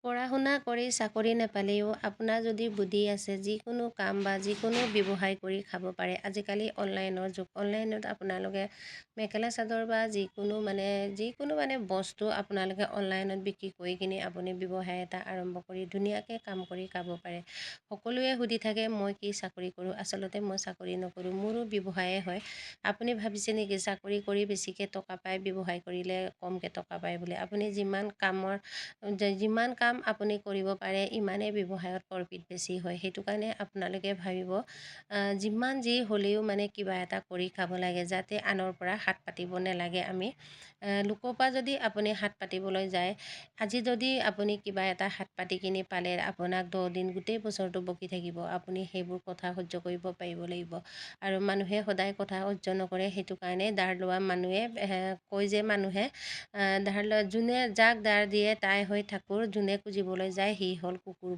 পঢ়া শুনা কৰি চাকৰি নাপালেও আপোনাৰ যদি বুদ্ধি আছে যিকোনো কাম বা যিকোনো ব্যৱসায় কৰি খাব পাৰে। আজিকালি অনলাইনৰ যুগ। অনলাইনত আপোনালোকে মেখেলা চাদৰ বা যিকোনো বস্তু আপোনালোকে অনলাইনত বিক্ৰী কৰি কিনি আপুনি ব্যৱসায় এটা আৰম্ভ কৰি ধুনীয়াকৈ কাম কৰি খাব পাৰে। সকলোৱে সুধি থাকে মই কি চাকৰি কৰোঁ। আচলতে মই চাকৰি নকৰোঁ, মোৰো ব্যৱসায়ে হয়। আপুনি ভাবিছে নেকি চাকৰি কৰি বেছিকৈ টকা পায়, ব্যৱসায় কৰিলে কমকৈ টকা পায় বুলি? আপুনি যিমান কাম আপুনি কৰিব পাৰে ইমানেই ব্যৱসায়ত প্ৰফিট বেছি হয়। সেইটো কাৰণে আপোনালোকে ভাবিব যিমান যি হ'লেও কিবা এটা কৰি খাব লাগে, যাতে আনৰ পৰা হাত পাতিব নালাগে। আমি লোকৰ পৰা যদি আপুনি হাত পাতিবলৈ যায়, আজি যদি আপুনি কিবা এটা হাত পাতি কিনি পালে আপোনাক 10 দিন গোটেই বছৰটো বকি থাকিব। আপুনি সেইবোৰ কথা সহ্য কৰিব পাৰিব লাগিব। আৰু মানুহে সদায় কথা সহ্য নকৰে। সেইটো কাৰণে ধাৰ লোৱা মানুহে কয় যে যাক ধাৰ দিয়ে তাই হৈ ঠাকুৰ, যোনে খুজিবলৈ যায় সি হ'ল কুকুৰ।